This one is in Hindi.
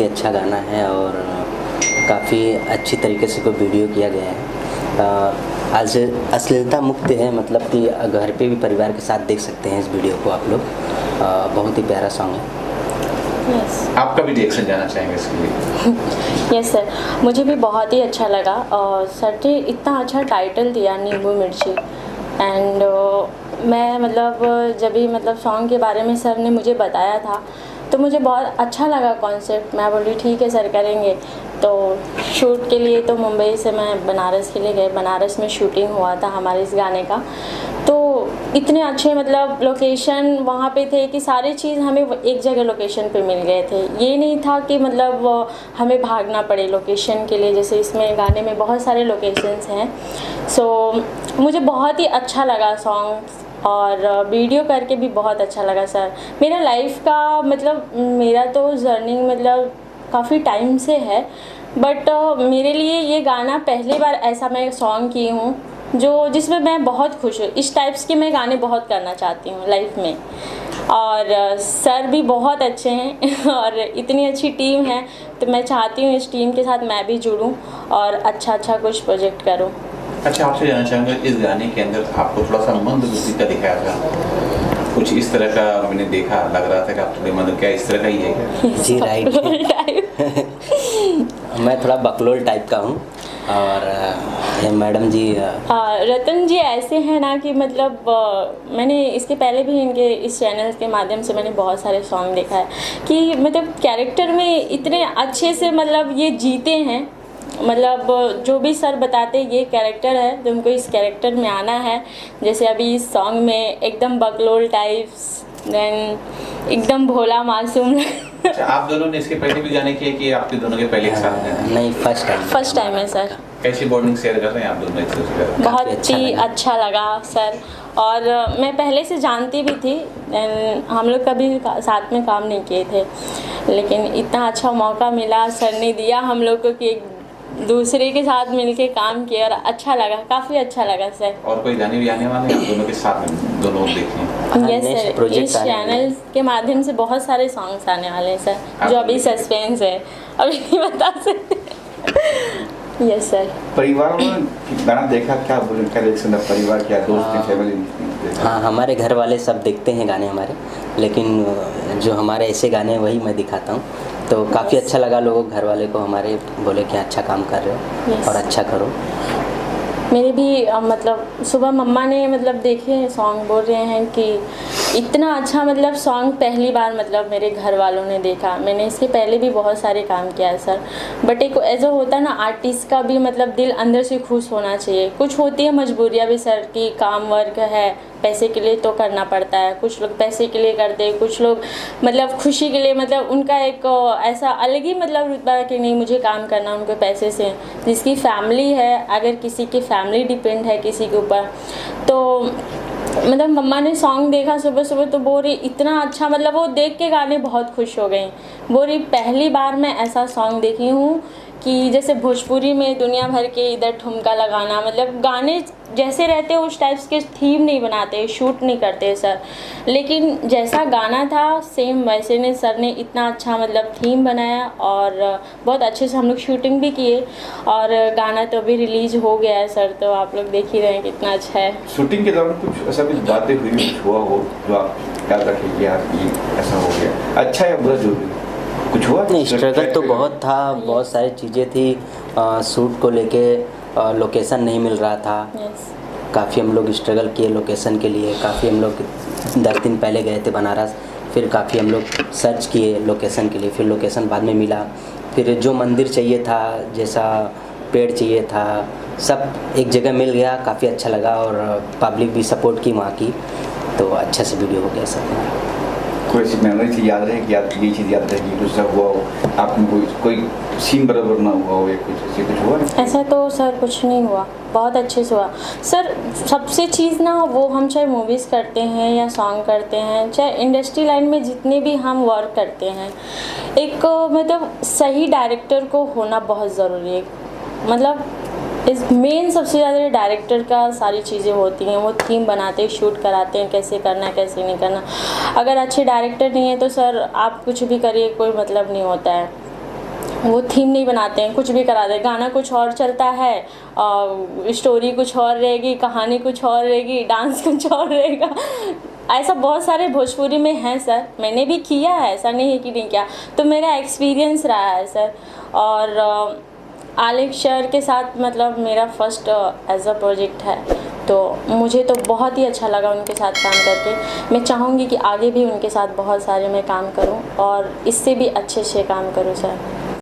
बहुत ही अच्छा गाना है और काफ़ी अच्छी तरीके से कोई वीडियो किया गया है। आज अश्लीलता मुक्त है, मतलब कि घर पे भी परिवार के साथ देख सकते हैं इस वीडियो को आप लोग। बहुत ही प्यारा सॉन्ग है। आपका भी रिएक्शन जानना चाहेंगे इसके लिए। यस सर, मुझे भी बहुत ही अच्छा लगा और सर ने इतना अच्छा टाइटल दिया नींबू मिर्ची। एंड मैं मतलब जब भी मतलब सॉन्ग के बारे में सर ने मुझे बताया था तो मुझे बहुत अच्छा लगा कॉन्सेप्ट। मैं बोली ठीक है सर करेंगे। तो शूट के लिए तो मुंबई से मैं बनारस के लिए गए। बनारस में शूटिंग हुआ था हमारे इस गाने का। तो इतने अच्छे मतलब लोकेशन वहाँ पे थे कि सारी चीज़ हमें एक जगह लोकेशन पे मिल गए थे। ये नहीं था कि मतलब हमें भागना पड़े लोकेशन के लिए, जैसे इसमें गाने में बहुत सारे लोकेशंस हैं। सो मुझे बहुत ही अच्छा लगा सॉन्ग और वीडियो करके भी बहुत अच्छा लगा सर। मेरा लाइफ का मतलब मेरा तो जर्नी मतलब काफ़ी टाइम से है, बट मेरे लिए ये गाना पहली बार ऐसा मैं सॉन्ग की हूँ जो जिसमें मैं बहुत खुश हूँ। इस टाइप्स के मैं गाने बहुत करना चाहती हूँ लाइफ में। और सर भी बहुत अच्छे हैं और इतनी अच्छी टीम है, तो मैं चाहती हूँ इस टीम के साथ मैं भी जुड़ूँ और अच्छा कुछ प्रोजेक्ट करूँ। अच्छा, आपसे जानना चाहूँगा, इस गाने के अंदर आपको थोड़ा सा मंदबुद्धि का दिखाया था, कुछ इस तरह का मैंने देखा, लग रहा था कि आप थोड़े मतलब क्या इस तरह का ही है क्या? जी राइट। मैं थोड़ा बकलोल टाइप का हूँ और ये मैडम जी रतन जी ऐसे हैं ना कि मतलब मैंने इसके पहले भी इनके इस चैनल के माध्यम से मैंने बहुत सारे सॉन्ग देखा है कि मतलब कैरेक्टर में इतने अच्छे से मतलब ये जीते हैं। मतलब जो भी सर बताते ये कैरेक्टर है तो उनको इस कैरेक्टर में आना है। जैसे अभी इस सॉन्ग में एकदम बकलोल टाइप्स, देन एकदम भोला मासूम। अच्छा, आप दोनों ने इसके पहले भी गाने किए कि आपके दोनों के पहले एक साथ हैं? नहीं, फर्स्ट टाइम है सर। कैसी बॉन्डिंग शेयर कर रहे हैं आप दोनों एक दूसरे से? बहुत ही अच्छा लगा सर। और मैं पहले से जानती भी थी, हम लोग कभी साथ में काम नहीं किए थे, लेकिन इतना अच्छा मौका मिला सर ने दिया हम लोग को कि एक दूसरे के साथ मिलके काम किया और अच्छा लगा, काफ़ी अच्छा लगा सर। और कोई गाने भी आने वाले हैं दोनों के साथ में, दोनों देखें? यस सर, इस चैनल के माध्यम से बहुत सारे सॉन्ग्स आने वाले हैं सर, जो अभी सस्पेंस है, अभी नहीं बता सकते। Yes sir. परिवार में गाना देखा, क्या बोले, क्या रिएक्शन है परिवार, क्या दोस्त, फैमिली? हाँ, हमारे घर वाले सब देखते हैं गाने हमारे, लेकिन जो हमारे ऐसे गाने हैं वही मैं दिखाता हूँ। तो काफ़ी अच्छा लगा लोगों घर वाले को हमारे, बोले कि अच्छा काम कर रहे हो और अच्छा करो। मेरे भी मतलब सुबह मम्मा ने मतलब देखे सॉन्ग, बोल रहे हैं कि इतना अच्छा मतलब सॉन्ग पहली बार मतलब मेरे घर वालों ने देखा। मैंने इसके पहले भी बहुत सारे काम किया है सर, बट एक ऐसा होता है ना आर्टिस्ट का भी मतलब दिल अंदर से खुश होना चाहिए। कुछ होती है मजबूरियाँ भी सर की, काम वर्क है, पैसे के लिए तो करना पड़ता है। कुछ लोग पैसे के लिए करते हैं, कुछ लोग मतलब खुशी के लिए, मतलब उनका एक ऐसा अलग ही मतलब रुतबा है कि नहीं मुझे काम करना उनको पैसे से। जिसकी फैमिली है, अगर किसी की फैमिली डिपेंड है किसी के ऊपर, तो मतलब मम्मा ने सॉन्ग देखा सुबह सुबह तो बोल रही इतना अच्छा, मतलब वो देख के गाने बहुत खुश हो गई। बोल रही पहली बार मैं ऐसा सॉन्ग देखी हूँ कि जैसे भोजपुरी में दुनिया भर के इधर ठुमका लगाना, मतलब गाने जैसे रहते उस टाइप्स के थीम नहीं बनाते, शूट नहीं करते सर, लेकिन जैसा गाना था सेम वैसे ने सर ने इतना अच्छा मतलब थीम बनाया और बहुत अच्छे से हम लोग शूटिंग भी किए और गाना तो अभी रिलीज हो गया है सर, तो आप लोग देख ही रहे हैं कितना अच्छा है। शूटिंग के दौरान कुछ ऐसा कुछ बातें हुई, कुछ हुआ हो जो आप याद रखें कि यार ये ऐसा हो गया, अच्छा या बुरा जो भी कुछ हुआ? नहीं, स्ट्रगल तो बहुत था, बहुत सारी चीज़ें थी। शूट को लेके लोकेशन नहीं मिल रहा था। काफ़ी हम लोग स्ट्रगल किए लोकेशन के लिए। काफ़ी हम लोग 10 दिन पहले गए थे बनारस, फिर काफ़ी हम लोग सर्च किए लोकेशन के लिए, फिर लोकेशन बाद में मिला। फिर जो मंदिर चाहिए था, जैसा पेड़ चाहिए था, सब एक जगह मिल गया। काफ़ी अच्छा लगा और पब्लिक भी सपोर्ट की वहाँ की, तो अच्छा से वीडियो हो गया सब। कोई ऐसी मेमोरी थी याद रहे कि याद ये चीज़ याद रहे कि कुछ सब हुआ हो, आपको कोई सीन बराबर ना हुआ हो या कुछ हुआ? ऐसा तो सर कुछ नहीं हुआ, बहुत अच्छे से हुआ सर। सबसे चीज़ ना वो हम चाहे मूवीज़ करते हैं या सॉन्ग करते हैं, चाहे इंडस्ट्री लाइन में जितने भी हम वर्क करते हैं, एक मतलब सही डायरेक्टर को होना बहुत ज़रूरी है। मतलब इस मेन सबसे ज़्यादा डायरेक्टर का सारी चीज़ें होती हैं, वो थीम बनाते हैं, शूट कराते हैं, कैसे करना है कैसे नहीं करना। अगर अच्छे डायरेक्टर नहीं है तो सर आप कुछ भी करिए कोई मतलब नहीं होता है। वो थीम नहीं बनाते हैं, कुछ भी करा दे, गाना कुछ और चलता है, स्टोरी कुछ और रहेगी, कहानी कुछ और रहेगी, डांस कुछ और रहेगा। ऐसा बहुत सारे भोजपुरी में हैं सर, मैंने भी किया है, ऐसा नहीं है कि नहीं किया, तो मेरा एक्सपीरियंस रहा है सर। और आलिफ सर के साथ मतलब मेरा फर्स्ट एज अ प्रोजेक्ट है, तो मुझे तो बहुत ही अच्छा लगा उनके साथ काम करके। मैं चाहूँगी कि आगे भी उनके साथ बहुत सारे मैं काम करूँ और इससे भी अच्छे से काम करूँ सर।